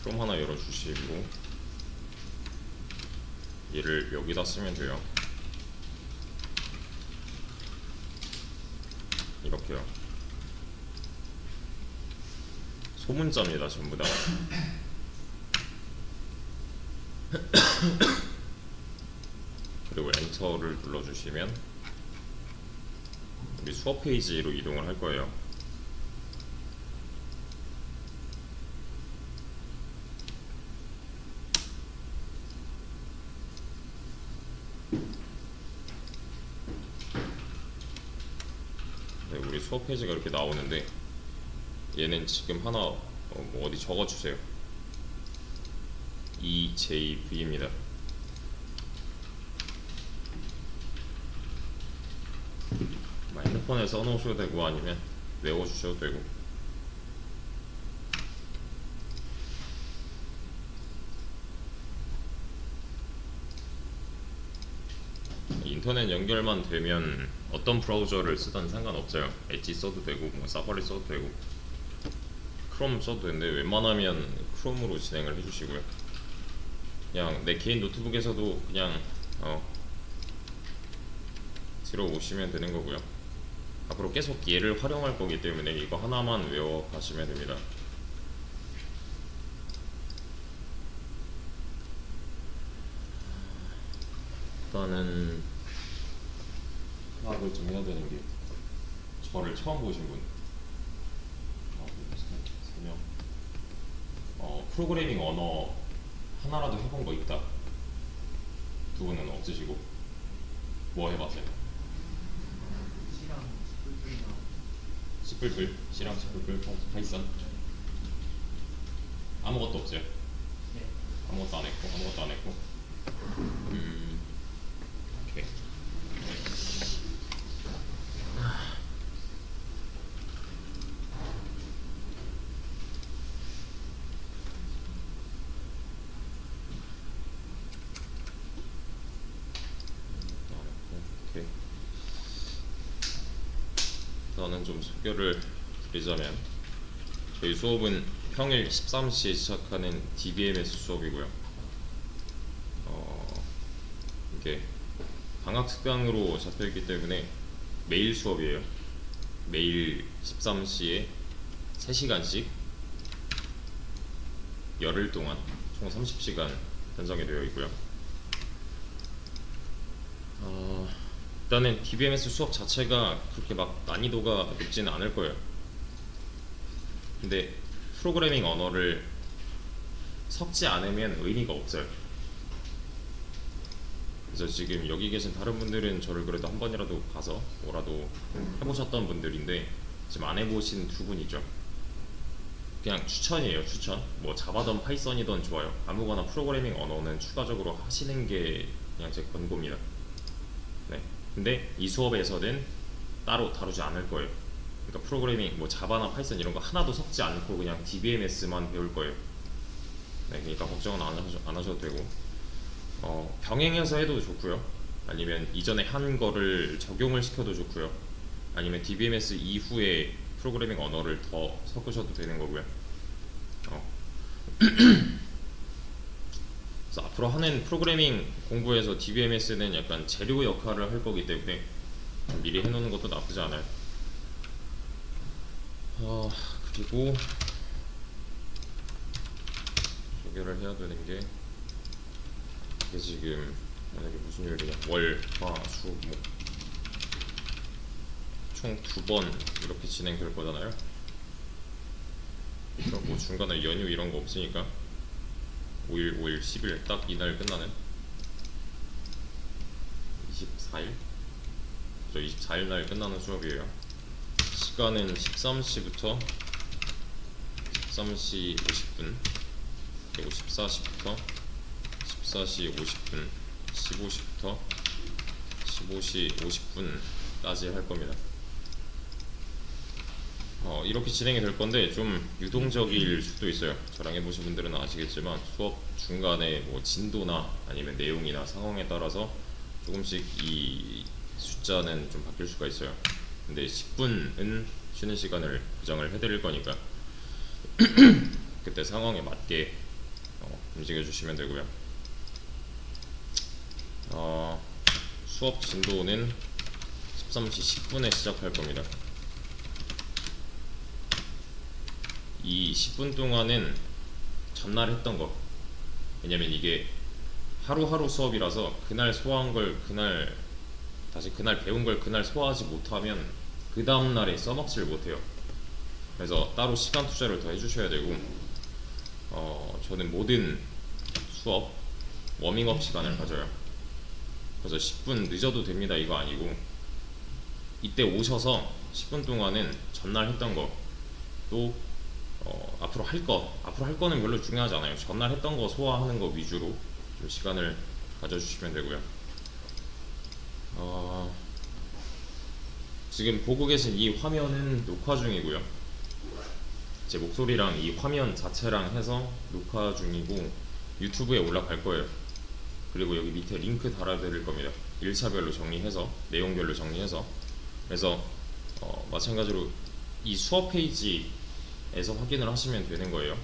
크롬 하나 열어주시고 얘를 여기다 쓰면 돼요. 이렇게요. 소문자입니다 전부 다. 그리고 엔터를 눌러주시면 우리 수업 페이지로 이동을 할 거예요. 네, 우리 수업 페이지가 이렇게 나오는데 얘는 지금 하나 뭐 어디 적어주세요. EJV입니다. 핸드폰에 써놓으셔도 되고 아니면 외워주셔도 되고. 인터넷 연결만 되면 어떤 브라우저를 쓰든 상관없어요. 엣지 써도 되고 뭐 사파리 써도 되고 크롬 써도 되는데 웬만하면 크롬으로 진행을 해주시고요. 그냥 내 개인 노트북에서도 그냥 들어오시면 되는 거고요. 앞으로 계속 얘를 활용할 거기 때문에 이거 하나만 외워 가시면 됩니다. 일단은 파악을 좀 해야 되는 게, 저를 처음 보신 분 3명, 프로그래밍 언어 하나라도 해본 거 있다. 두 분은 없으시고 뭐 해봤어요? C++, C랑 C++, 파이썬 아무것도 없어요? 네. 아무것도 안 했고 오케이. 저는 좀 소개를 드리자면 저희 수업은 평일 13시에 시작하는 DBMS 수업이고요. 이게 방학 특강으로 잡혀있기 때문에 매일 수업이에요. 매일 13시에 3시간씩 열흘 동안 총 30시간 편성이 되어 있고요. 일단은 DBMS 수업 자체가 그렇게 막 난이도가 높지는 않을 거예요. 근데 프로그래밍 언어를 섞지 않으면 의미가 없어요. 그래서 지금 여기 계신 다른 분들은 저를 그래도 한 번이라도 봐서 뭐라도 해보셨던 분들인데 지금 안 해보신 두 분이죠. 그냥 추천이에요. 추천. 뭐 자바든 파이썬이든 좋아요. 아무거나 프로그래밍 언어는 추가적으로 하시는 게 그냥 제 권고입니다. 네. 근데 이 수업에서는 따로 다루지 않을 거예요. 그러니까 프로그래밍 뭐 자바나 파이썬 이런 거 하나도 섞지 않고 그냥 DBMS만 배울 거예요. 네, 그러니까 걱정은 안 하셔도 되고, 병행해서 해도 좋고요. 아니면 이전에 한 거를 적용을 시켜도 좋고요. 아니면 DBMS 이후에 프로그래밍 언어를 더 섞으셔도 되는 거고요. 그래서 앞으로 하는 프로그래밍 공부에서 DBMS는 약간 재료 역할을 할 거기 때문에 미리 해놓는 것도 나쁘지 않아요. 그리고 소개를 해야 되는 게, 이게 지금 만약에 무슨 요일이냐, 월, 화, 수, 목 총 2번 이렇게 진행될 거잖아요. 그래서 뭐 중간에 연휴 이런 거 없으니까 5일, 5일, 10일 딱 이날 끝나는 24일? 저 24일 날 끝나는 수업이에요. 시간은 13시부터 13시 50분, 그리고 14시부터 14시 50분, 15시부터 15시 50분까지 할 겁니다. 이렇게 진행이 될 건데 좀 유동적일 수도 있어요. 저랑 해보신 분들은 아시겠지만 수업 중간에 뭐 진도나 아니면 내용이나 상황에 따라서 조금씩 이 숫자는 좀 바뀔 수가 있어요. 근데 10분은 쉬는 시간을 보장을 해드릴 거니까 그때 상황에 맞게 움직여 주시면 되고요. 수업 진도는 13시 10분에 시작할 겁니다. 이 10분 동안은 전날 했던 거, 왜냐면 이게 하루하루 수업이라서 그날 소화한 걸 그날 다시 그날 배운 걸 그날 소화하지 못하면 그 다음날에 써먹지를 못해요. 그래서 따로 시간 투자를 더 해주셔야 되고, 저는 모든 수업 워밍업 시간을 가져요. 그래서 10분 늦어도 됩니다 이거 아니고, 이때 오셔서 10분 동안은 전날 했던 거, 또 앞으로 할 거는 별로 중요하지 않아요. 전날 했던 거 소화하는 거 위주로 좀 시간을 가져주시면 되고요. 지금 보고 계신 이 화면은 녹화 중이고요. 제 목소리랑 이 화면 자체랑 해서 녹화 중이고 유튜브에 올라갈 거예요. 그리고 여기 밑에 링크 달아드릴 겁니다. 1차별로 정리해서, 내용별로 정리해서. 그래서 마찬가지로 이 수업 페이지에서 확인을 하시면 되는 거예요.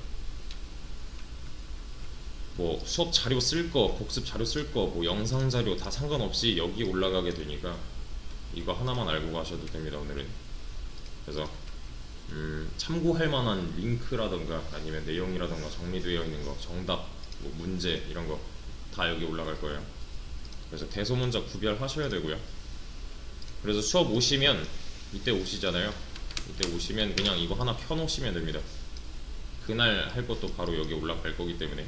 뭐 수업 자료 쓸 거, 복습 자료 쓸 거, 뭐 영상 자료 다 상관없이 여기 올라가게 되니까 이거 하나만 알고 가셔도 됩니다 오늘은. 그래서 참고할 만한 링크라던가 아니면 내용이라던가 정리되어 있는 거, 정답, 뭐 문제 이런 거 다 여기 올라갈 거예요. 그래서 대소문자 구별하셔야 되고요. 그래서 수업 오시면, 이때 오시잖아요. 이때 오시면 그냥 이거 하나 켜놓으시면 됩니다. 그날 할 것도 바로 여기 올라갈 거기 때문에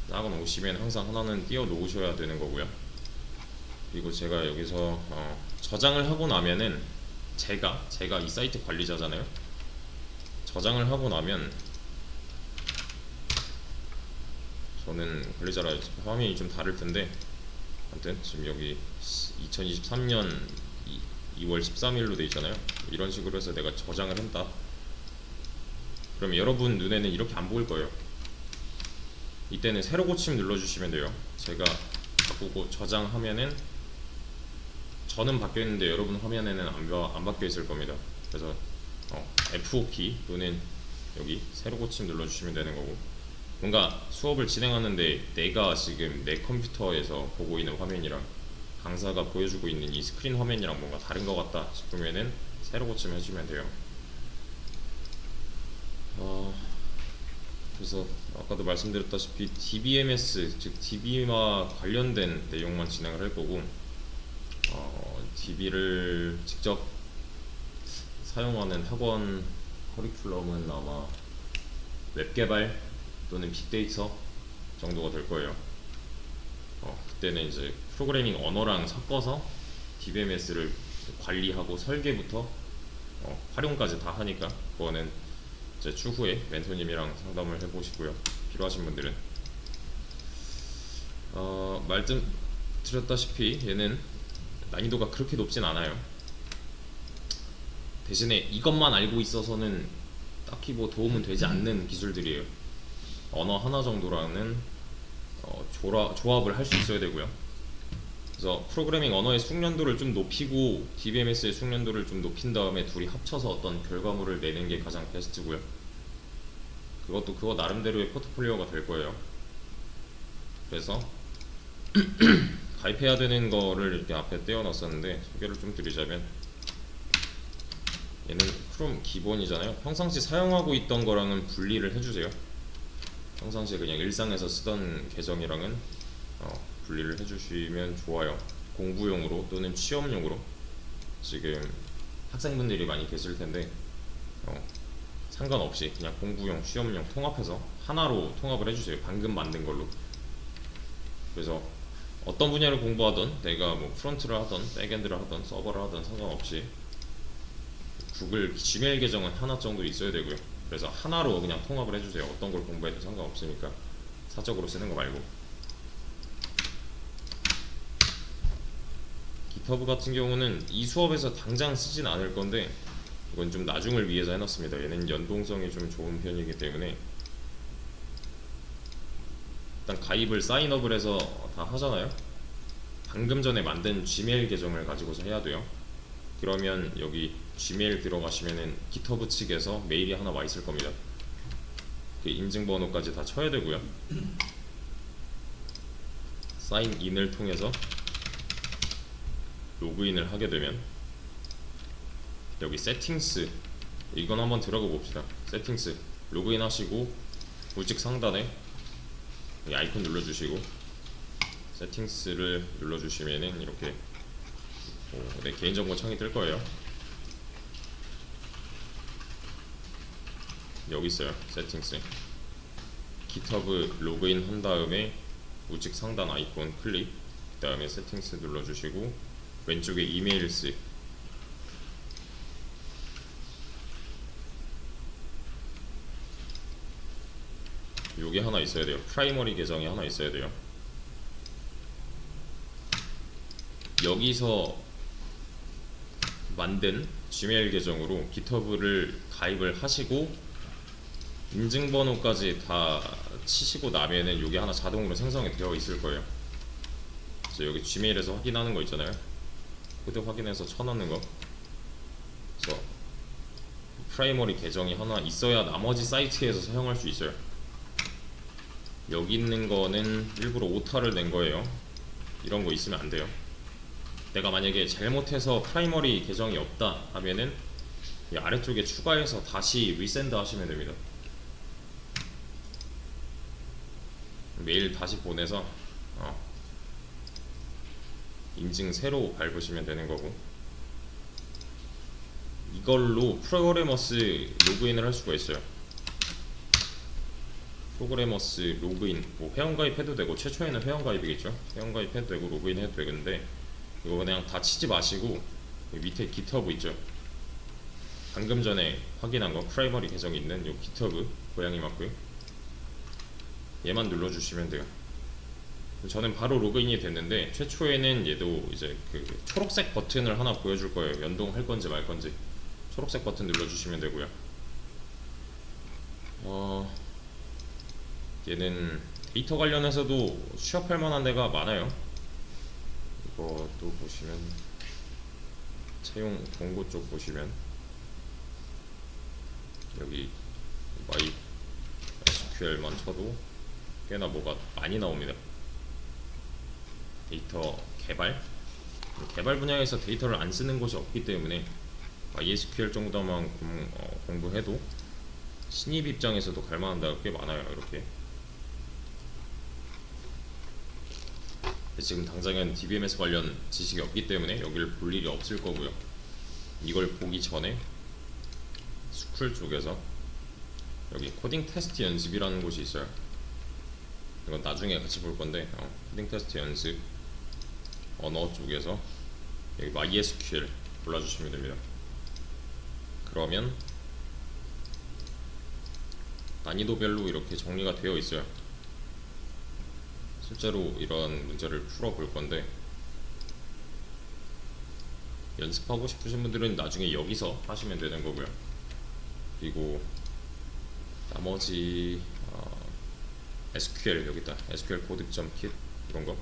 낙원 오시면 항상 하나는 띄워 놓으셔야 되는 거고요. 그리고 제가 여기서 저장을 하고 나면은 제가 이 사이트 관리자잖아요. 저장을 하고 나면, 저는 관리자라 화면이 좀 다를 텐데, 아무튼 지금 여기 2023년 2월 13일로 돼 있잖아요. 이런 식으로 해서 내가 저장을 했다. 그럼 여러분 눈에는 이렇게 안 보일 거예요. 이때는 새로 고침 눌러주시면 돼요. 제가 바꾸고 저장하면은 저는 바뀌어 있는데 여러분 화면에는 안 바뀌어 있을 겁니다. 그래서 F5키 또는 여기 새로 고침 눌러주시면 되는 거고, 뭔가 수업을 진행하는데 내가 지금 내 컴퓨터에서 보고 있는 화면이랑 강사가 보여주고 있는 이 스크린 화면이랑 뭔가 다른 것 같다 싶으면은 새로 고침 해주면 돼요. 그래서 아까도 말씀드렸다시피 DBMS, 즉 DB와 관련된 내용만 진행을 할 거고, DB를 직접 사용하는 학원 커리큘럼은 아마 웹개발 또는 빅데이터 정도가 될 거예요. 그때는 이제 프로그래밍 언어랑 섞어서 DBMS를 관리하고 설계부터 활용까지 다 하니까, 그거는 이제 추후에 멘토님이랑 상담을 해보시고요. 필요하신 분들은 말씀드렸다시피 얘는 난이도가 그렇게 높진 않아요. 대신에 이것만 알고 있어서는 딱히 뭐 도움은 되지 않는 기술들이에요. 언어 하나 정도라는 조합을 할 수 있어야 되고요. 그래서 프로그래밍 언어의 숙련도를 좀 높이고 DBMS의 숙련도를 좀 높인 다음에 둘이 합쳐서 어떤 결과물을 내는 게 가장 베스트고요. 그것도 그거 나름대로의 포트폴리오가 될 거예요. 그래서 가입해야 되는 거를 이렇게 앞에 떼어놨었는데 소개를 좀 드리자면, 얘는 크롬 기본이잖아요. 평상시 사용하고 있던 거랑은 분리를 해주세요. 평상시에 그냥 일상에서 쓰던 계정이랑은 분리를 해주시면 좋아요. 공부용으로 또는 취업용으로, 지금 학생분들이 많이 계실 텐데 상관없이 그냥 공부용, 취업용 통합해서 하나로 통합을 해주세요. 방금 만든 걸로. 그래서 어떤 분야를 공부하던, 내가 뭐 프론트를 하던 백엔드를 하던 서버를 하던 상관없이 구글 지메일 계정은 하나 정도 있어야 되고요. 그래서 하나로 그냥 통합을 해주세요. 어떤 걸 공부해도 상관없으니까, 사적으로 쓰는 거 말고. GitHub 같은 경우는 이 수업에서 당장 쓰진 않을 건데 이건 좀 나중을 위해서 해놨습니다. 얘는 연동성이 좀 좋은 편이기 때문에 일단 가입을 사인업을 해서 다 하잖아요. 방금 전에 만든 지메일 계정을 가지고서 해야 돼요. 그러면 여기 지메일 들어가시면은 GitHub 측에서 메일이 하나 와 있을 겁니다. 그 인증번호까지 다 쳐야 되고요. 사인인을 통해서 로그인을 하게 되면 여기 세팅스, 이건 한번 들어가 봅시다. 세팅스 로그인 하시고 우측 상단에 이 아이콘 눌러주시고 세팅스를 눌러주시면은 이렇게 내 개인정보 창이 뜰 거예요. 여기 있어요. 세팅스 GitHub 로그인 한 다음에 우측 상단 아이콘 클릭, 그 다음에 세팅스 눌러주시고 왼쪽에 이메일스, 요게 하나 있어야 돼요. 프라이머리 계정이 하나 있어야 돼요. 여기서 만든 지메일 계정으로 GitHub를 가입을 하시고 인증번호까지 다 치시고 나면은 요게 하나 자동으로 생성이 되어 있을 거예요. 그래서 여기 지메일에서 확인하는 거 있잖아요. 코드 확인해서 쳐넣는 거. 그래서 프라이머리 계정이 하나 있어야 나머지 사이트에서 사용할 수 있어요. 여기 있는 거는 일부러 오타를 낸 거예요. 이런 거 있으면 안 돼요. 내가 만약에 잘못해서 프라이머리 계정이 없다 하면은 이 아래쪽에 추가해서 다시 리센드 하시면 됩니다. 메일 다시 보내서 인증 새로 밟으시면 되는 거고, 이걸로 프로그래머스 로그인을 할 수가 있어요. 프로그래머스 로그인, 뭐 회원가입 해도 되고, 최초에는 회원가입이겠죠. 회원가입 해도 되고 로그인 해도 되는데 이거 그냥 다 치지 마시고 밑에 GitHub 있죠. 방금 전에 확인한 거 프라이머리 계정이 있는 요 GitHub 고양이 마크, 얘만 눌러주시면 돼요. 저는 바로 로그인이 됐는데 최초에는 얘도 이제 그 초록색 버튼을 하나 보여줄 거예요. 연동할 건지 말 건지. 초록색 버튼 눌러주시면 되고요. 얘는 데이터 관련해서도 취업할 만한 데가 많아요. 이것도 보시면 채용 공고 쪽 보시면 여기 MySQL만 쳐도 꽤나 뭐가 많이 나옵니다. 데이터 개발 분야에서 데이터를 안 쓰는 곳이 없기 때문에 MySQL 정도만 공부해도 신입 입장에서도 갈만한 데가 꽤 많아요. 이렇게 지금 당장은 DBMS 관련 지식이 없기 때문에 여기를 볼 일이 없을 거고요. 이걸 보기 전에 스쿨 쪽에서 여기 코딩 테스트 연습이라는 곳이 있어요. 이건 나중에 같이 볼 건데 코딩 테스트 연습 언어 쪽에서 여기 MySQL 골라주시면 됩니다. 그러면 난이도별로 이렇게 정리가 되어 있어요. 실제로 이런 문제를 풀어볼 건데 연습하고 싶으신 분들은 나중에 여기서 하시면 되는 거고요. 그리고 나머지 SQL 여기다 SQL 보드점 킷 이런 거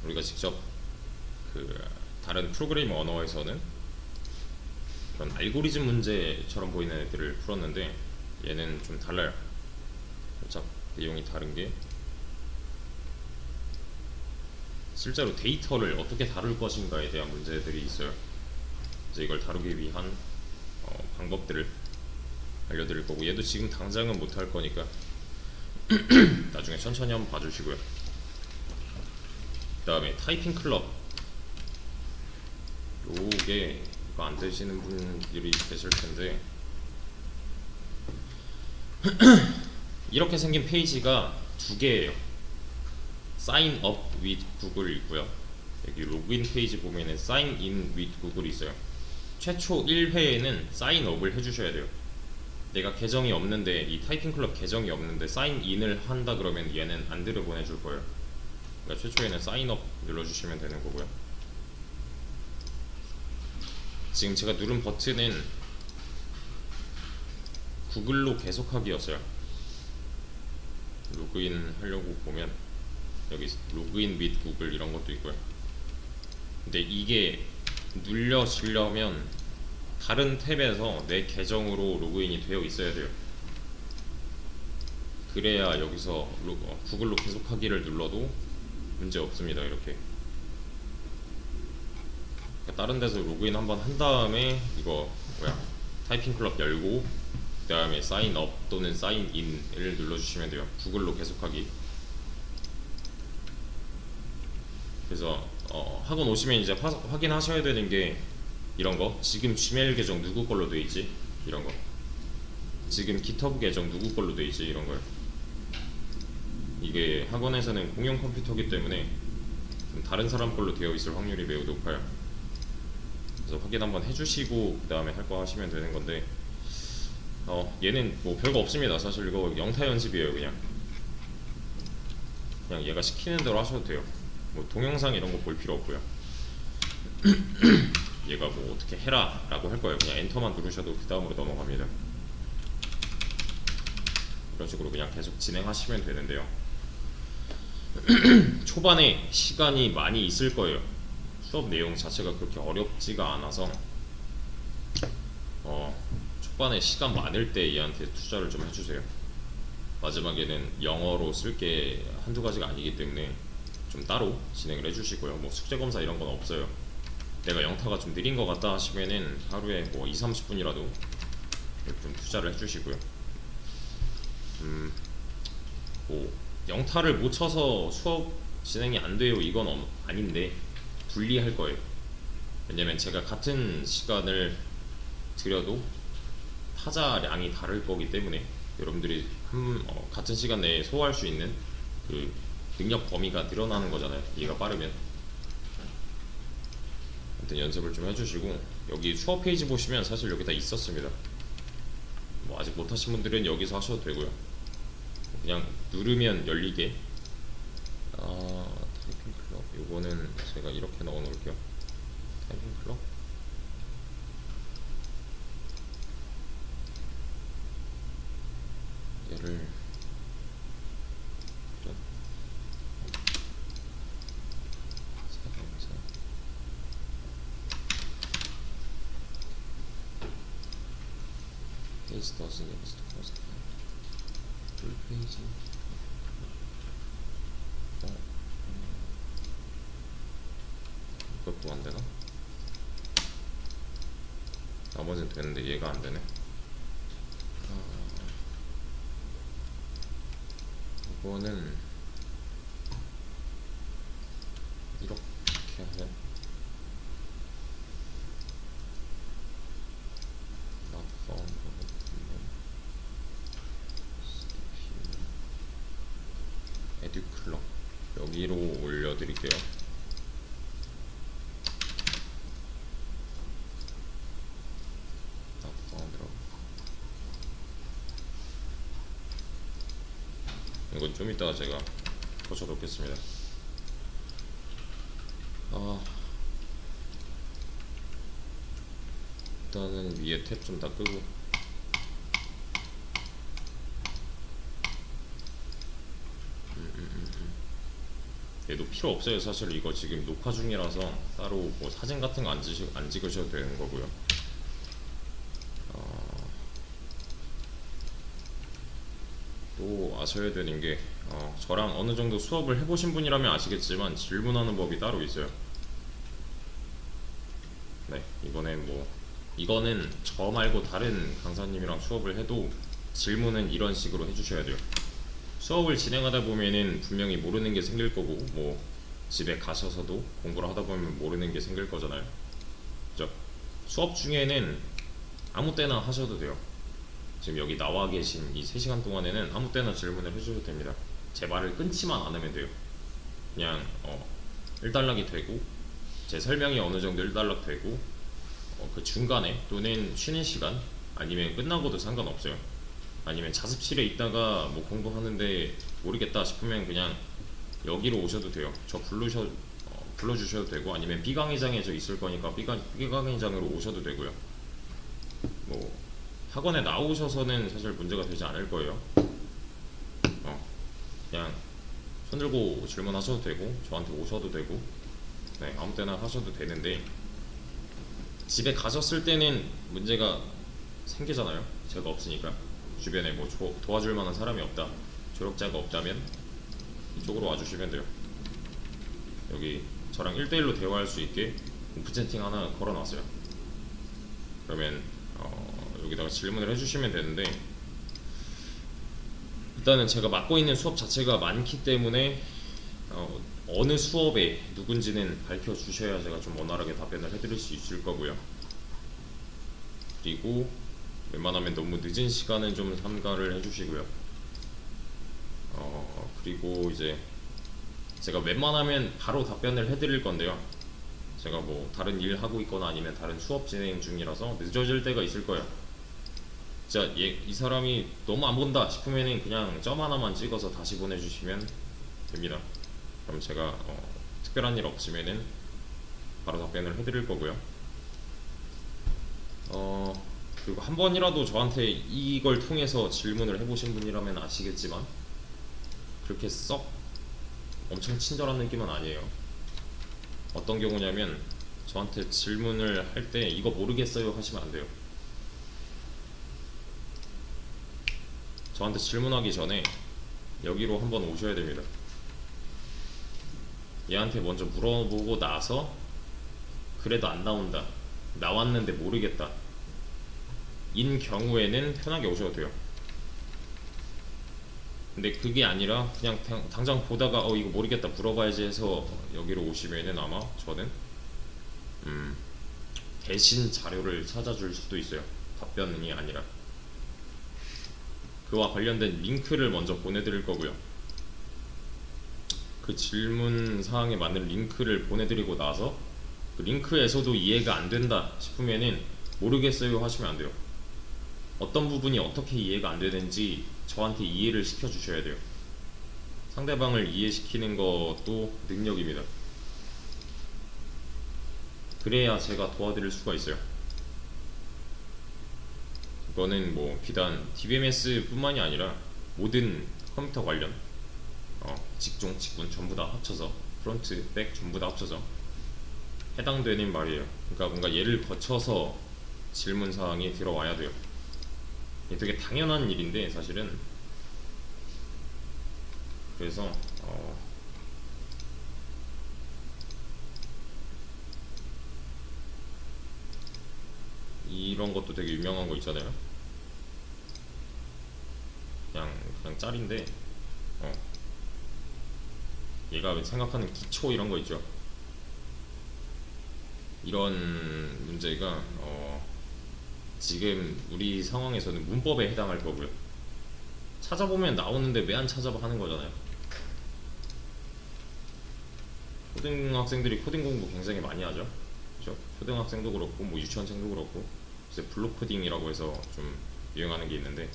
우리가 직접 그 다른 프로그래밍 언어에서는 그런 알고리즘 문제처럼 보이는 애들을 풀었는데 얘는 좀 달라요. 살짝 내용이 다른 게 실제로 데이터를 어떻게 다룰 것인가에 대한 문제들이 있어요. 이제 이걸 다루기 위한 방법들을 알려드릴 거고, 얘도 지금 당장은 못할 거니까 나중에 천천히 한번 봐주시고요. 그 다음에 타이핑 클럽, 요게 이거 안 되시는 분들이 계실 텐데 이렇게 생긴 페이지가 두 개예요. Sign up with Google 있고요. 여기 로그인 페이지 보면은 Sign in with Google이 있어요. 최초 1회에는 사인 업을 해주셔야 돼요. 내가 계정이 없는데 이 타이핑 클럽 계정이 없는데 사인 인을 한다 그러면 얘는 안 들여보내줄 거예요. 그러니까 최초에는 사인 업 눌러주시면 되는 거고요. 지금 제가 누른 버튼은 구글로 계속하기였어요. 로그인 하려고 보면 여기 로그인 및 구글 이런 것도 있고요. 근데 이게 눌려지려면 다른 탭에서 내 계정으로 로그인이 되어 있어야 돼요. 그래야 여기서 구글로 계속하기를 눌러도 문제 없습니다. 이렇게 다른 데서 로그인 한번 한 다음에 이거 뭐야 타이핑 클럽 열고 그 다음에 사인업 또는 사인인을 눌러주시면 돼요. 구글로 계속하기. 그래서 학원 오시면 이제 확인하셔야 되는 게 이런 거, 지금 지메일 계정 누구 걸로 돼 있지, 이런 거, 지금 깃허브 계정 누구 걸로 돼 있지, 이런 거요. 이게 학원에서는 공용 컴퓨터기 때문에 좀 다른 사람 걸로 되어 있을 확률이 매우 높아요. 그래서 확인 한번 해주시고 그 다음에 할 거 하시면 되는 건데, 얘는 뭐 별거 없습니다. 사실 이거 영타 연습이에요. 그냥 얘가 시키는 대로 하셔도 돼요. 뭐 동영상 이런 거 볼 필요 없고요. 얘가 뭐 어떻게 해라 라고 할 거예요. 그냥 엔터만 누르셔도 그 다음으로 넘어갑니다. 이런 식으로 그냥 계속 진행하시면 되는데요. 초반에 시간이 많이 있을 거예요. 수업 내용 자체가 그렇게 어렵지가 않아서 초반에 시간 많을 때 얘한테 투자를 좀 해주세요. 마지막에는 영어로 쓸 게 한두 가지가 아니기 때문에 좀 따로 진행을 해주시고요. 뭐 숙제검사 이런 건 없어요. 내가 영타가 좀 느린 것 같다 하시면은 하루에 뭐 2-30분이라도 좀 투자를 해주시고요. 뭐 영타를 못 쳐서 수업 진행이 안 돼요 이건 아닌데 분리할 거예요. 왜냐면 제가 같은 시간을 들여도 타자량이 다를 거기 때문에 여러분들이 같은 시간 내에 소화할 수 있는 그 능력 범위가 늘어나는 거잖아요. 얘가 빠르면. 아무튼 연습을 좀 해주시고, 여기 수업 페이지 보시면 사실 여기 다 있었습니다. 뭐 아직 못하신 분들은 여기서 하셔도 되고요. 그냥 누르면 열리게. 타이핑 클럽 요거는 제가 이렇게 넣어 놓을게요. 타이핑 클럽 얘를 페이지 doesn't exist first 풀 페이지 이것도 안되나? 나머지는 되는데 얘가 안되네. 이거는 이렇게 하면 not found 에듀클럽 여기로 올려드릴게요. not found라고. 이건 좀 이따가 제가 고쳐놓겠습니다. 일단은 위에 탭 좀 다 끄고 얘도 필요 없어요. 사실 이거 지금 녹화 중이라서 따로 뭐 사진 같은 거 안 찍으셔도 되는 거고요. 또 아셔야 되는 게 저랑 어느 정도 수업을 해보신 분이라면 아시겠지만 질문하는 법이 따로 있어요. 네, 이거는 저 말고 다른 강사님이랑 수업을 해도 질문은 이런 식으로 해주셔야 돼요. 수업을 진행하다 보면은 분명히 모르는 게 생길 거고, 뭐 집에 가셔서도 공부를 하다 보면 모르는 게 생길 거잖아요. 그죠? 수업 중에는 아무 때나 하셔도 돼요. 지금 여기 나와 계신 이 3시간 동안에는 아무 때나 질문을 해주셔도 됩니다. 제 말을 끊지만 않으면 돼요. 그냥 일단락이 되고 제 설명이 어느 정도 일단락 되고 그 중간에 또는 쉬는 시간 아니면 끝나고도 상관없어요. 아니면 자습실에 있다가 뭐 공부하는데 모르겠다 싶으면 그냥 여기로 오셔도 돼요. 저 불러주셔도 되고, 아니면 B강의장에 저 있을 거니까 B강의장으로 오셔도 되고요. 뭐 학원에 나오셔서는 사실 문제가 되지 않을 거예요. 그냥 손 들고 질문하셔도 되고 저한테 오셔도 되고, 네, 아무 때나 하셔도 되는데 집에 가셨을 때는 문제가 생기잖아요. 제가 없으니까 주변에 뭐 도와줄 만한 사람이 없다. 기록자가 없다면 이쪽으로 와주시면 돼요. 여기 저랑 1대1로 대화할 수 있게 오픈 채팅 하나 걸어놨어요. 그러면 여기다가 질문을 해주시면 되는데, 일단은 제가 맡고 있는 수업 자체가 많기 때문에 어느 수업에 누군지는 밝혀주셔야 제가 좀 원활하게 답변을 해드릴 수 있을 거고요. 그리고 웬만하면 너무 늦은 시간은 좀 삼가를 해주시고요. 그리고 이제 제가 웬만하면 바로 답변을 해드릴 건데요. 제가 뭐 다른 일 하고 있거나 아니면 다른 수업 진행 중이라서 늦어질 때가 있을 거예요. 진짜 이 사람이 너무 안 본다 싶으면은 그냥 점 하나만 찍어서 다시 보내주시면 됩니다. 그럼 제가 특별한 일 없으면은 바로 답변을 해드릴 거고요. 그리고 한 번이라도 저한테 이걸 통해서 질문을 해보신 분이라면 아시겠지만 그렇게 썩 엄청 친절한 느낌은 아니에요. 어떤 경우냐면 저한테 질문을 할 때 이거 모르겠어요 하시면 안 돼요. 저한테 질문하기 전에 여기로 한번 오셔야 됩니다. 얘한테 먼저 물어보고 나서 그래도 안 나온다, 나왔는데 모르겠다 인 경우에는 편하게 오셔도 돼요. 근데 그게 아니라 그냥 당장 보다가 이거 모르겠다 물어봐야지 해서 여기로 오시면은 아마 저는 대신 자료를 찾아줄 수도 있어요. 답변이 아니라. 그와 관련된 링크를 먼저 보내드릴 거고요. 그 질문 사항에 맞는 링크를 보내드리고 나서 그 링크에서도 이해가 안 된다 싶으면은 모르겠어요 하시면 안 돼요. 어떤 부분이 어떻게 이해가 안 되는지 저한테 이해를 시켜 주셔야 돼요. 상대방을 이해시키는 것도 능력입니다. 그래야 제가 도와드릴 수가 있어요. 이거는 뭐 비단 DBMS 뿐만이 아니라 모든 컴퓨터 관련 직종, 직군 전부 다 합쳐서 프론트, 백 전부 다 합쳐서 해당되는 말이에요. 그러니까 뭔가 얘를 거쳐서 질문 사항이 들어와야 돼요. 이게 되게 당연한 일인데 사실은. 그래서 이런 것도 되게 유명한 거 있잖아요. 그냥 짤인데 얘가 생각하는 기초 이런 거 있죠. 이런 문제가 지금 우리 상황에서는 문법에 해당할 거고요. 찾아보면 나오는데 왜 안 찾아봐 하는 거잖아요. 초등학생들이 코딩 공부 굉장히 많이 하죠. 그렇죠? 초등학생도 그렇고 뭐 유치원생도 그렇고 이제 블록 코딩이라고 해서 좀 유행하는 게 있는데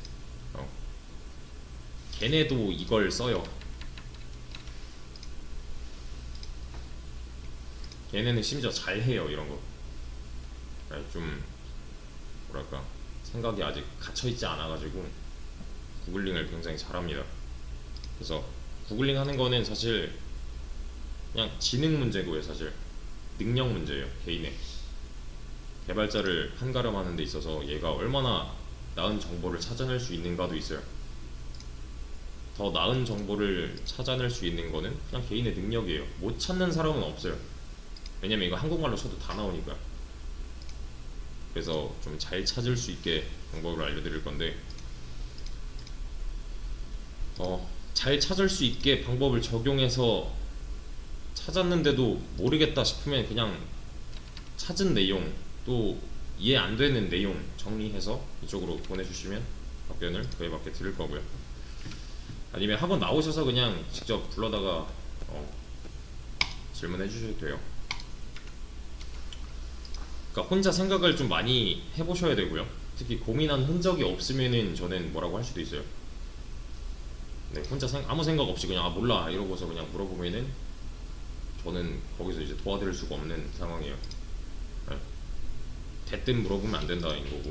걔네도 이걸 써요. 걔네는 심지어 잘해요 이런 거. 좀 뭐랄까 생각이 아직 갇혀있지 않아가지고 구글링을 굉장히 잘합니다. 그래서 구글링 하는 거는 사실 그냥 지능 문제고요. 사실 능력 문제예요. 개인의 개발자를 판가름하는 데 있어서 얘가 얼마나 나은 정보를 찾아낼 수 있는가도 있어요. 더 나은 정보를 찾아낼 수 있는 거는 그냥 개인의 능력이에요. 못 찾는 사람은 없어요. 왜냐면 이거 한국말로 쳐도 다 나오니까. 그래서 좀 잘 찾을 수 있게 방법을 알려드릴 건데 잘 찾을 수 있게 방법을 적용해서 찾았는데도 모르겠다 싶으면 그냥 찾은 내용 또 이해 안 되는 내용 정리해서 이쪽으로 보내주시면 답변을 그에 맞게 드릴 거고요. 아니면 학원 나오셔서 그냥 직접 불러다가 질문해 주셔도 돼요. 그러니까 혼자 생각을 좀 많이 해보셔야 되고요. 특히 고민한 흔적이 없으면은 저는 뭐라고 할 수도 있어요. 네, 혼자 아무 생각 없이 그냥 몰라 이러고서 그냥 물어보면은 저는 거기서 이제 도와드릴 수가 없는 상황이에요. 네. 대뜸 물어보면 안 된다인 거고.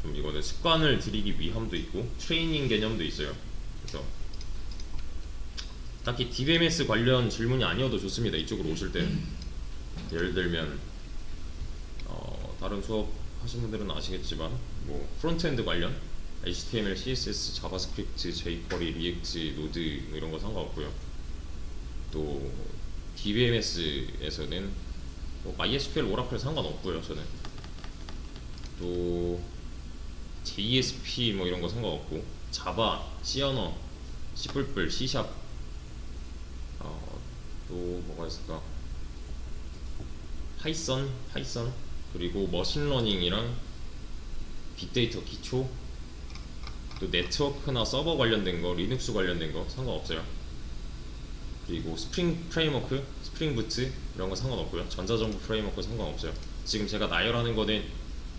좀 이거는 습관을 들이기 위함도 있고 트레이닝 개념도 있어요. 그래서 딱히 DBMS 관련 질문이 아니어도 좋습니다. 이쪽으로 오실 때 예를 들면 다른 수업 하신 분들은 아시겠지만 뭐 프론트엔드 관련 HTML, CSS, 자바스크립트, jQuery, 리액트, 노드 뭐 이런 거 상관없고요. 또 DBMS에서는 뭐 MySQL, 오라클 상관없고요. 저는 또 JSP 뭐 이런 거 상관없고 자바, C 언어, C++, C#, 또 뭐가 있을까? 파이썬 그리고 머신러닝이랑 빅데이터 기초, 또 네트워크나 서버 관련된 거, 리눅스 관련된 거 상관없어요. 그리고 스프링 프레임워크, 스프링 부트 이런 거 상관없고요. 전자정보 프레임워크 상관없어요. 지금 제가 나열하는 거는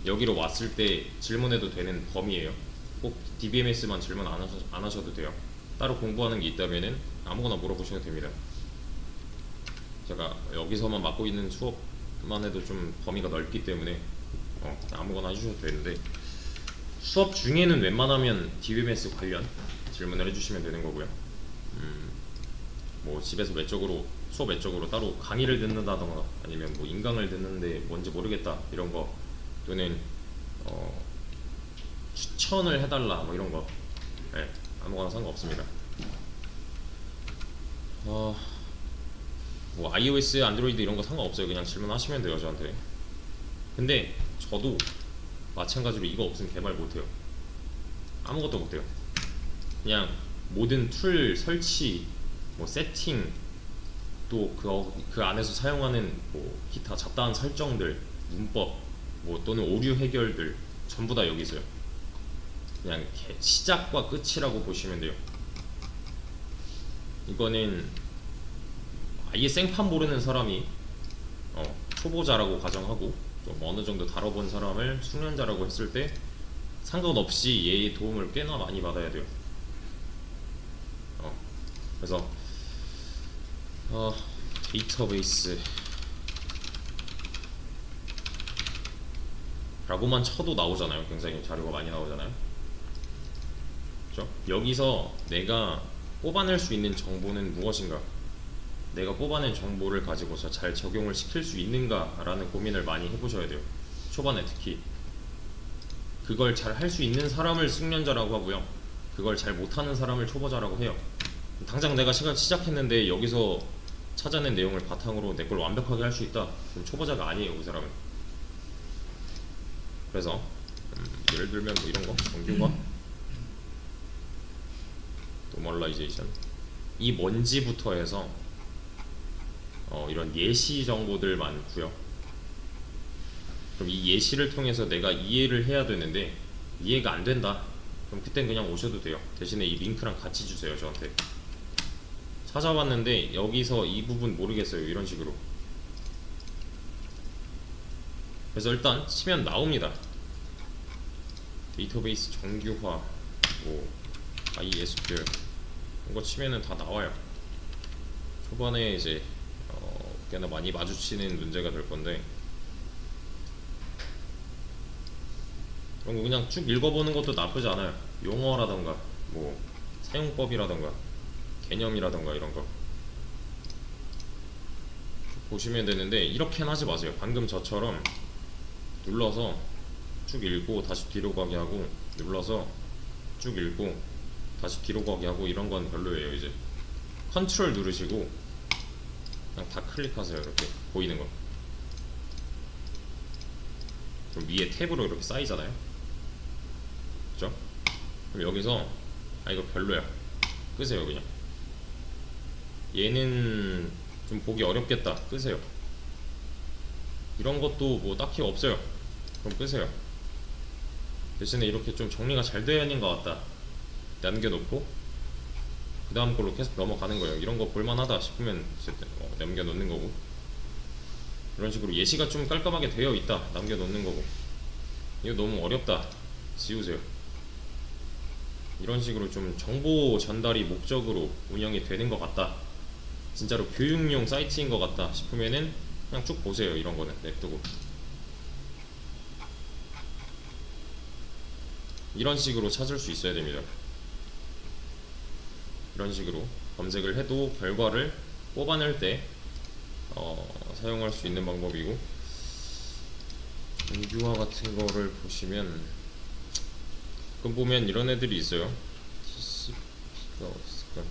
여기로 왔을 때 질문해도 되는 범위예요. 꼭 DBMS만 질문 안 하셔도 돼요. 따로 공부하는 게 있다면은 아무거나 물어보셔도 됩니다. 제가 여기서만 맡고 있는 수업만 해도 좀 범위가 넓기 때문에 아무거나 해주셔도 되는데, 수업 중에는 웬만하면 DBMS 관련 질문을 해주시면 되는 거고요. 뭐 집에서 수업 외적으로 따로 강의를 듣는다던가 아니면 뭐 인강을 듣는데 뭔지 모르겠다 이런 거, 또는 추천을 해달라 뭐 이런 거, 네, 아무거나 상관없습니다. 뭐 iOS, 안드로이드 이런 거 상관없어요. 그냥 질문하시면 돼요 저한테. 근데 저도 마찬가지로 이거 없으면 개발 못해요. 아무것도 못해요. 그냥 모든 툴 설치, 뭐 세팅, 또 그 안에서 사용하는 뭐 기타 잡다한 설정들, 문법, 뭐 또는 오류 해결들 전부 다 여기 있어요. 그냥 시작과 끝이라고 보시면 돼요. 이거는 아예 생판 모르는 사람이 초보자라고 가정하고 좀 어느 정도 다뤄본 사람을 숙련자라고 했을 때 상관없이 얘의 도움을 꽤나 많이 받아야 돼요. 그래서 데이터베이스 라고만 쳐도 나오잖아요. 굉장히 자료가 많이 나오잖아요. 그렇죠? 여기서 내가 뽑아낼 수 있는 정보는 무엇인가, 내가 뽑아낸 정보를 가지고서 잘 적용을 시킬 수 있는가 라는 고민을 많이 해보셔야 돼요. 초반에 특히. 그걸 잘 할 수 있는 사람을 숙련자라고 하고요, 그걸 잘 못하는 사람을 초보자라고 해요. 당장 내가 시작했는데 여기서 찾아낸 내용을 바탕으로 내 걸 완벽하게 할 수 있다, 그럼 초보자가 아니에요 그 사람은. 그래서 예를 들면 뭐 이런 거, 정규화, 노멀라이제이션, 이 뭔지부터 해서 이런 예시 정보들 많고요. 그럼 이 예시를 통해서 내가 이해를 해야 되는데 이해가 안 된다, 그럼 그땐 그냥 오셔도 돼요. 대신에 이 링크랑 같이 주세요 저한테. 찾아봤는데 여기서 이 부분 모르겠어요 이런 식으로. 그래서 일단 치면 나옵니다. 데이터베이스 정규화, 뭐 MySQL 이런 거 치면은 다 나와요. 초반에 이제 꽤나 많이 마주치는 문제가 될 건데, 그런 거 그냥 쭉 읽어보는 것도 나쁘지 않아요. 용어라던가 뭐 사용법이라던가 개념이라던가 이런 거 보시면 되는데, 이렇게는 하지 마세요. 방금 저처럼 눌러서 쭉 읽고 다시 뒤로 가게 하고, 눌러서 쭉 읽고 다시 뒤로 가게 하고, 이런 건 별로예요. 이제 컨트롤 누르시고 그냥 다 클릭하세요. 이렇게 보이는 거. 그럼 위에 탭으로 이렇게 쌓이잖아요. 그죠? 그럼 여기서 이거 별로야, 끄세요. 그냥 얘는 좀 보기 어렵겠다, 끄세요. 이런 것도 뭐 딱히 없어요, 그럼 끄세요. 대신에 이렇게 좀 정리가 잘 되어 있는 것 같다 남겨놓고 그 다음 걸로 계속 넘어가는 거예요. 이런 거 볼만하다 싶으면 남겨놓는 거고, 이런 식으로 예시가 좀 깔끔하게 되어 있다 남겨놓는 거고, 이거 너무 어렵다 지우세요. 이런 식으로 좀 정보 전달이 목적으로 운영이 되는 것 같다, 진짜로 교육용 사이트인 것 같다 싶으면은 그냥 쭉 보세요. 이런 거는 냅두고. 이런 식으로 찾을 수 있어야 됩니다. 이런 식으로 검색을 해도 결과를 뽑아낼 때 사용할 수 있는 방법이고, 정규화 같은 거를 보시면 가끔 보면 이런 애들이 있어요. TCP가 어딨을까?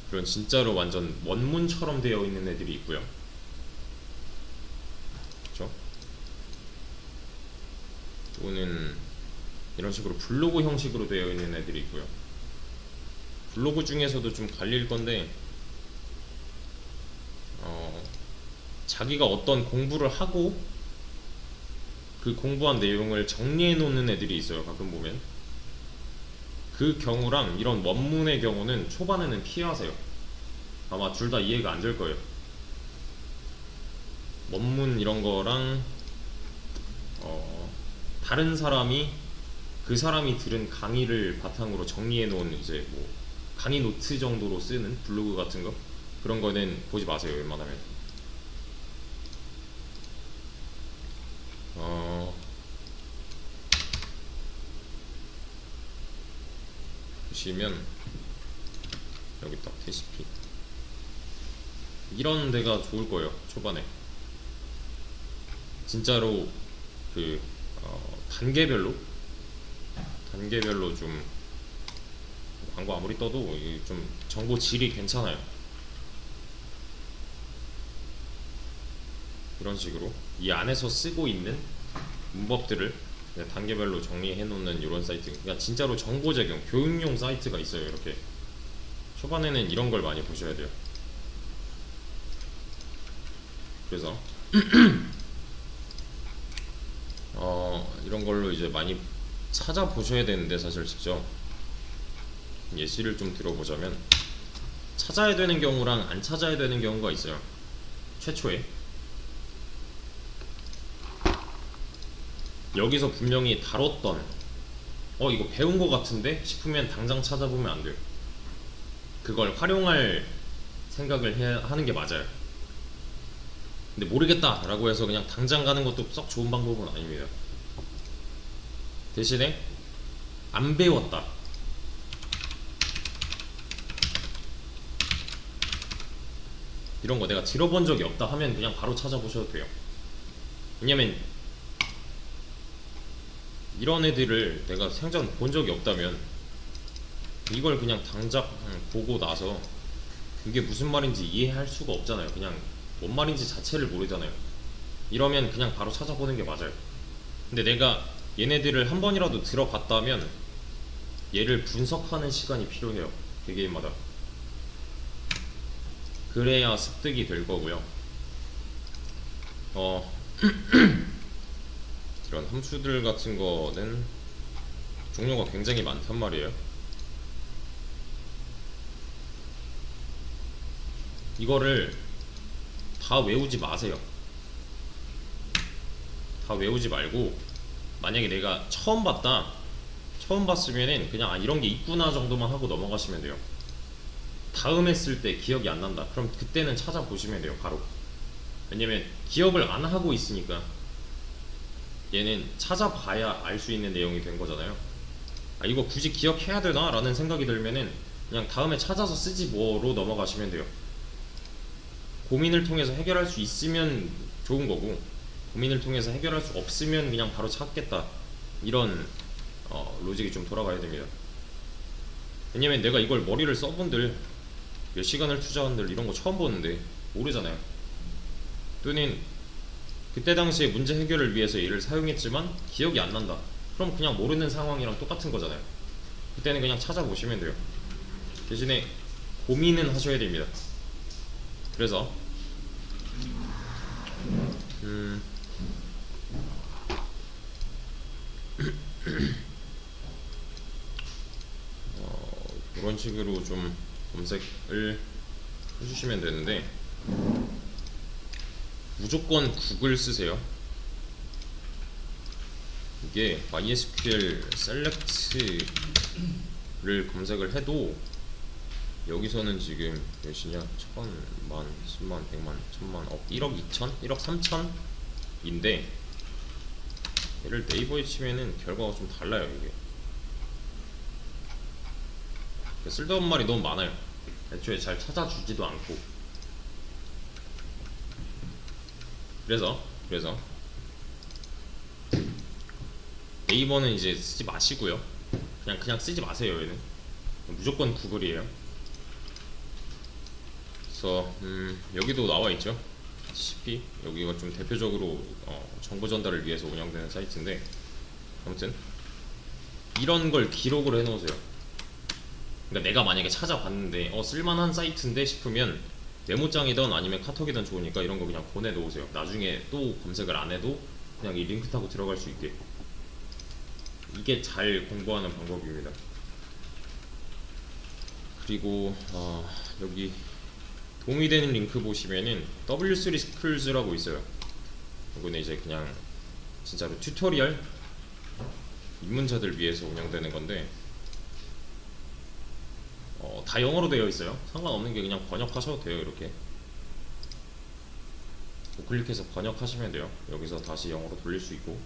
그런 진짜로 완전 원문처럼 되어 있는 애들이 있고요. 그쵸? 또는 이런 식으로 블로그 형식으로 되어 있는 애들이 있고요. 블로그 중에서도 좀 갈릴 건데 자기가 어떤 공부를 하고 그 공부한 내용을 정리해 놓는 애들이 있어요. 가끔 보면 그 경우랑 이런 원문의 경우는 초반에는 피하세요. 아마 둘 다 이해가 안 될 거예요. 원문 이런 거랑 다른 사람이 그 사람이 들은 강의를 바탕으로 정리해 놓은 이제 뭐 강의 노트 정도로 쓰는 블로그 같은 거 그런 거는 보지 마세요. 웬만하면 보시면 여기 딱 TCP 이런 데가 좋을 거예요. 초반에 진짜로 그 단계별로 좀 광고 아무리 떠도 좀 정보 질이 괜찮아요. 이런 식으로 이 안에서 쓰고 있는 문법들을 단계별로 정리해 놓는 이런 사이트, 그러니까 진짜로 정보 제공, 교육용 사이트가 있어요. 이렇게 초반에는 이런 걸 많이 보셔야 돼요. 그래서 이런 걸로 이제 많이 찾아보셔야 되는데, 사실 직접 예시를 좀 들어보자면 찾아야 되는 경우랑 안 찾아야 되는 경우가 있어요. 최초에 여기서 분명히 다뤘던 이거 배운 거 같은데 싶으면 당장 찾아보면 안 돼요. 그걸 활용할 생각을 하는 게 맞아요. 근데 모르겠다 라고 해서 그냥 당장 가는 것도 썩 좋은 방법은 아닙니다. 대신에 안 배웠다, 이런 거 내가 들어본 적이 없다 하면 그냥 바로 찾아보셔도 돼요. 왜냐면 이런 애들을 내가 생전 본 적이 없다면 이걸 그냥 당장 보고 나서 이게 무슨 말인지 이해할 수가 없잖아요. 그냥 뭔 말인지 자체를 모르잖아요. 이러면 그냥 바로 찾아보는 게 맞아요. 근데 내가 얘네들을 한 번이라도 들어봤다면 얘를 분석하는 시간이 필요해요. 개개인마다. 그래야 습득이 될 거고요. 이런 함수들 같은 거는 종류가 굉장히 많단 말이에요. 이거를 다 외우지 마세요. 다 외우지 말고, 만약에 내가 처음 봤으면은 그냥 이런 게 있구나 정도만 하고 넘어가시면 돼요. 다음 했을 때 기억이 안 난다, 그럼 그때는 찾아보시면 돼요. 바로. 왜냐면 기억을 안 하고 있으니까 얘는 찾아봐야 알 수 있는 내용이 된 거잖아요. 이거 굳이 기억해야 되나? 라는 생각이 들면은 그냥 다음에 찾아서 쓰지 뭐로 넘어가시면 돼요. 고민을 통해서 해결할 수 있으면 좋은 거고, 고민을 통해서 해결할 수 없으면 그냥 바로 찾겠다, 이런 로직이 좀 돌아가야 됩니다. 왜냐면 내가 이걸 머리를 써본들, 몇 시간을 투자한들 이런 거 처음 보는데 모르잖아요. 또는 그때 당시에 문제 해결을 위해서 얘를 사용했지만 기억이 안 난다, 그럼 그냥 모르는 상황이랑 똑같은 거잖아요. 그때는 그냥 찾아보시면 돼요. 대신에 고민은 하셔야 됩니다. 그래서 이런 식으로 좀 검색을 해주시면 되는데, 무조건 구글 쓰세요. 이게 MySQL select를 검색을 해도 여기서는 지금 몇이냐, 1000만, 10만, 100만, 1000만, 1억 2천, 1억 3천인데 얘를 네이버에 치면은 결과가 좀 달라요. 이게 쓸데없는 말이 너무 많아요. 애초에 잘 찾아주지도 않고. 그래서 네이버는 이제 쓰지 마시고요. 그냥 쓰지 마세요. 얘는 무조건 구글이에요. 그래서 여기도 나와 있죠. CP 여기가 좀 대표적으로 정보 전달을 위해서 운영되는 사이트인데, 아무튼 이런 걸 기록을 해놓으세요. 그러니까 내가 만약에 찾아봤는데 쓸만한 사이트인데 싶으면 메모장이든 아니면 카톡이든 좋으니까 이런 거 그냥 보내놓으세요. 나중에 또 검색을 안 해도 그냥 이 링크 타고 들어갈 수 있게. 이게 잘 공부하는 방법입니다. 그리고 여기 도움이 되는 링크 보시면은 W3 Schools.라고 있어요. 이거는 이제 그냥 진짜로 튜토리얼 입문자들 위해서 운영되는 건데 다 영어로 되어 있어요. 상관없는 게 그냥 번역하셔도 돼요. 이렇게 클릭해서 번역하시면 돼요. 여기서 다시 영어로 돌릴 수 있고.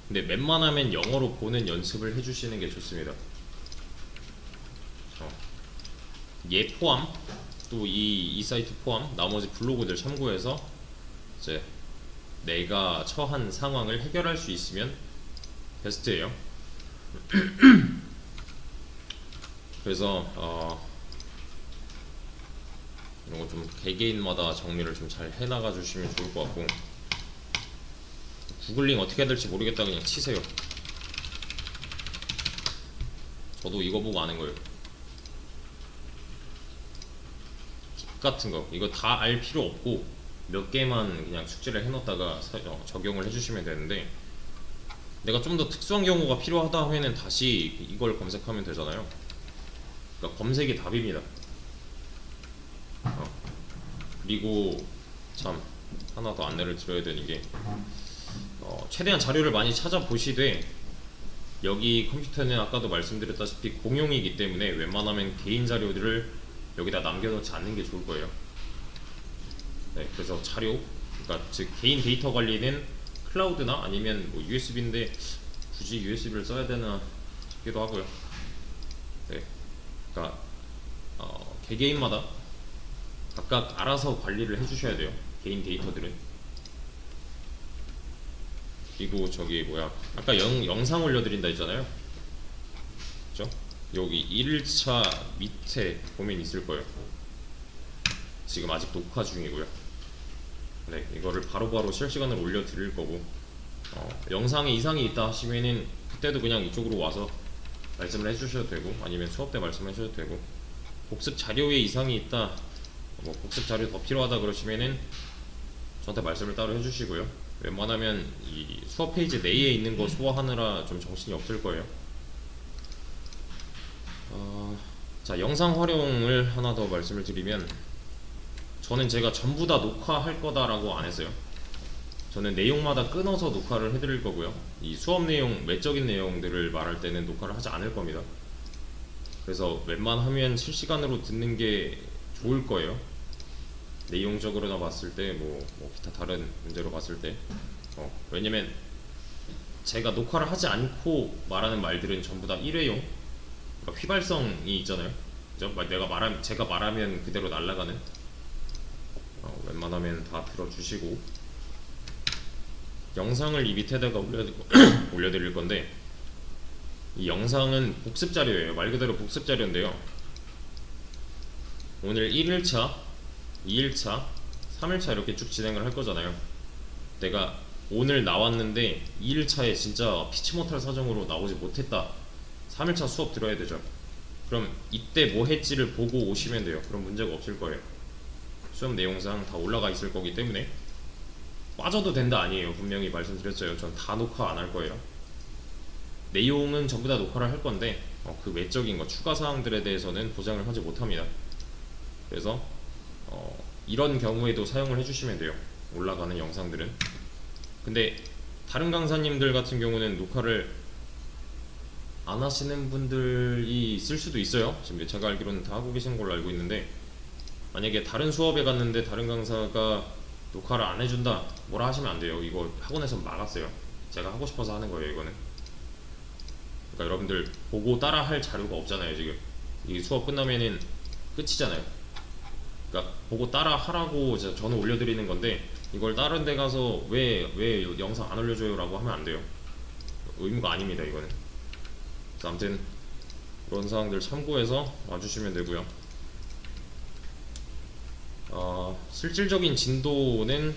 근데 웬만하면 영어로 보는 연습을 해주시는 게 좋습니다. 얘 포함 또 이 사이트 포함 나머지 블로그들 참고해서 이제 내가 처한 상황을 해결할 수 있으면 베스트예요. 그래서 이런 거 좀 개개인마다 정리를 좀 잘 해나가 주시면 좋을 것 같고, 구글링 어떻게 해야 될지 모르겠다 그냥 치세요. 저도 이거 보고 아는 거예요. 팁 같은 거 이거 다 알 필요 없고 몇 개만 그냥 숙제를 해놓다가 적용을 해주시면 되는데, 내가 좀 더 특수한 경우가 필요하다 하면은 다시 이걸 검색하면 되잖아요. 그러니까 검색이 답입니다. 그리고 참 하나 더 안내를 드려야 되는 게 최대한 자료를 많이 찾아보시되, 여기 컴퓨터는 아까도 말씀드렸다시피 공용이기 때문에 웬만하면 개인 자료들을 여기다 남겨놓지 않는 게 좋을 거예요. 네, 그래서 자료, 그러니까 즉 개인 데이터 관리는 클라우드나 아니면 뭐 USB인데 굳이 USB를 써야 되나 싶기도 하고요. 네, 그러니까 개개인마다 각각 알아서 관리를 해주셔야 돼요. 개인 데이터들은. 그리고 저기 뭐야 아까 영상 올려드린다 했잖아요. 그죠? 여기 1일차 밑에 보면 있을 거예요. 지금 아직 녹화 중이고요. 네, 이거를 바로바로 실시간으로 올려드릴 거고, 영상에 이상이 있다 하시면은 그때도 그냥 이쪽으로 와서 말씀을 해주셔도 되고, 아니면 수업 때 말씀하셔도 되고, 복습 자료에 이상이 있다, 뭐 복습 자료 더 필요하다 그러시면은 저한테 말씀을 따로 해주시고요. 웬만하면 이 수업 페이지 내에 있는 거 소화하느라 좀 정신이 없을 거예요. 자, 영상 활용을 하나 더 말씀을 드리면, 저는 제가 전부 다 녹화할 거다라고 안 했어요. 저는 내용마다 끊어서 녹화를 해드릴 거고요. 이 수업 내용, 외적인 내용들을 말할 때는 녹화를 하지 않을 겁니다. 그래서 웬만하면 실시간으로 듣는 게 좋을 거예요. 내용적으로나 봤을 때, 뭐 기타 다른 문제로 봤을 때. 왜냐면 제가 녹화를 하지 않고 말하는 말들은 전부 다 일회용, 그러니까 휘발성이 있잖아요. 그죠? 제가 말하면 그대로 날아가는. 웬만하면 다 들어주시고, 영상을 이 밑에다가 올려드릴 건데, 이 영상은 복습 자료예요. 말 그대로 복습 자료인데요. 오늘 1일차, 2일차, 3일차 이렇게 쭉 진행을 할 거잖아요. 내가 오늘 나왔는데 2일차에 진짜 피치 못할 사정으로 나오지 못했다. 3일차 수업 들어야 되죠. 그럼 이때 뭐 했지를 보고 오시면 돼요. 그럼 문제가 없을 거예요. 수업 내용상 다 올라가 있을 거기 때문에 빠져도 된다 아니에요. 분명히 말씀드렸어요. 전 다 녹화 안 할 거예요. 내용은 전부 다 녹화를 할 건데 그 외적인 거 추가 사항들에 대해서는 보장을 하지 못합니다. 그래서 이런 경우에도 사용을 해주시면 돼요. 올라가는 영상들은. 근데 다른 강사님들 같은 경우는 녹화를 안 하시는 분들이 있을 수도 있어요. 지금 제가 알기로는 다 하고 계신 걸로 알고 있는데, 만약에 다른 수업에 갔는데 다른 강사가 녹화를 안 해준다 뭐라 하시면 안 돼요. 이거 학원에서 막았어요. 제가 하고 싶어서 하는 거예요. 이거는 그러니까 여러분들 보고 따라 할 자료가 없잖아요. 지금 이 수업 끝나면은 끝이잖아요. 그러니까 보고 따라 하라고 저는 올려드리는 건데, 이걸 다른 데 가서 왜 영상 안 올려줘요 라고 하면 안 돼요. 의무가 아닙니다 이거는. 그래서 아무튼 그런 사항들 참고해서 와주시면 되고요. 실질적인 진도는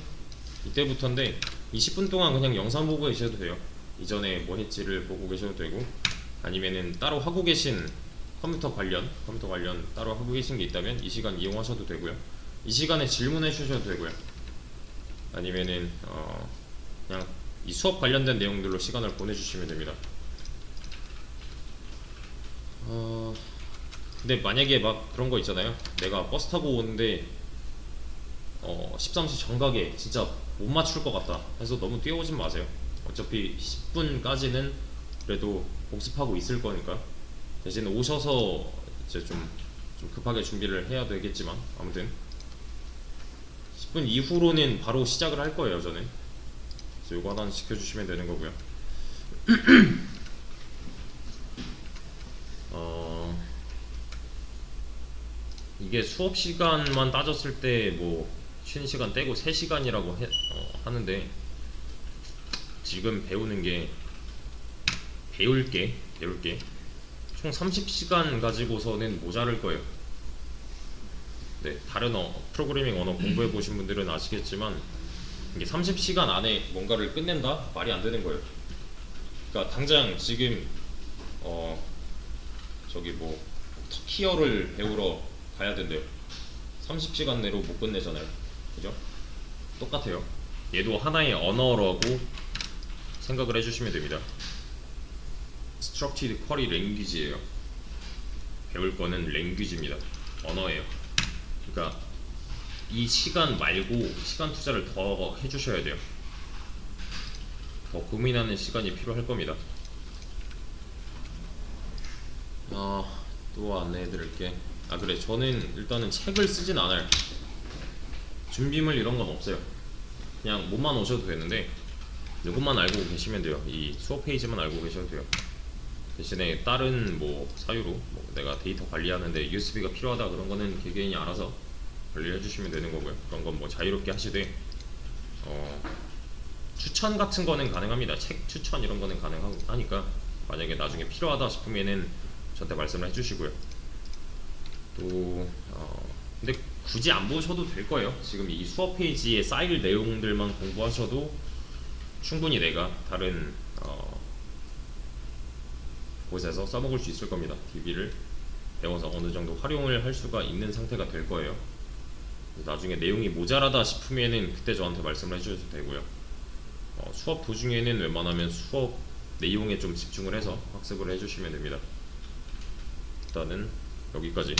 이때부터인데 20분 동안 그냥 영상 보고 계셔도 돼요. 이전에 뭐 했지를 보고 계셔도 되고, 아니면은 따로 하고 계신 컴퓨터 관련 따로 하고 계신 게 있다면 이 시간 이용하셔도 되고요. 이 시간에 질문해 주셔도 되고요. 아니면은 그냥 이 수업 관련된 내용들로 시간을 보내주시면 됩니다. 근데 만약에 막 그런 거 있잖아요. 내가 버스 타고 오는데 13시 정각에 진짜 못 맞출 것 같다 해서 너무 뛰어오진 마세요. 어차피 10분까지는 그래도 복습하고 있을 거니까. 대신 오셔서 이제 좀 급하게 준비를 해야 되겠지만, 아무튼 10분 이후로는 바로 시작을 할 거예요 저는. 그래서 요거 하나 지켜주시면 되는 거고요. 이게 수업 시간만 따졌을 때 뭐 쉬는 시간 떼고 3시간이라고 하는데, 지금 배우는 게 배울 게 총 30시간 가지고서는 모자랄 거예요. 네, 다른 프로그래밍 언어 공부해 보신 분들은 아시겠지만 이게 30시간 안에 뭔가를 끝낸다? 말이 안 되는 거예요. 그러니까 당장 지금 저기 뭐 터키어를 배우러 가야 된대요. 30시간 내로 못 끝내잖아요. 그죠? 똑같아요. 얘도 하나의 언어라고 생각을 해주시면 됩니다. Structured Query Language예요. 배울 거는 랭귀지입니다. 언어예요. 그러니까 이 시간 말고 시간 투자를 더 해주셔야 돼요. 더 고민하는 시간이 필요할 겁니다. 또 안내해 드릴게. 그래, 저는 일단은 책을 쓰진 않아요. 준비물 이런 건 없어요. 그냥 몸만 오셔도 되는데 이것만 알고 계시면 돼요. 이 수업 페이지만 알고 계셔도 돼요. 대신에 다른 뭐 사유로 뭐 내가 데이터 관리하는데 USB가 필요하다 그런 거는 개개인이 알아서 관리해 주시면 되는 거고요. 그런 건 뭐 자유롭게 하시되, 추천 같은 거는 가능합니다. 책 추천 이런 거는 가능하니까 만약에 나중에 필요하다 싶으면은 저한테 말씀을 해주시고요. 또 근데 굳이 안 보셔도 될 거예요. 지금 이 수업 페이지에 쌓일 내용들만 공부하셔도 충분히 내가 다른 곳에서 써먹을 수 있을 겁니다. DB를 배워서 어느 정도 활용을 할 수가 있는 상태가 될 거예요. 나중에 내용이 모자라다 싶으면은 그때 저한테 말씀을 해주셔도 되고요. 수업 도중에는 웬만하면 수업 내용에 좀 집중을 해서 학습을 해주시면 됩니다. 일단은 여기까지.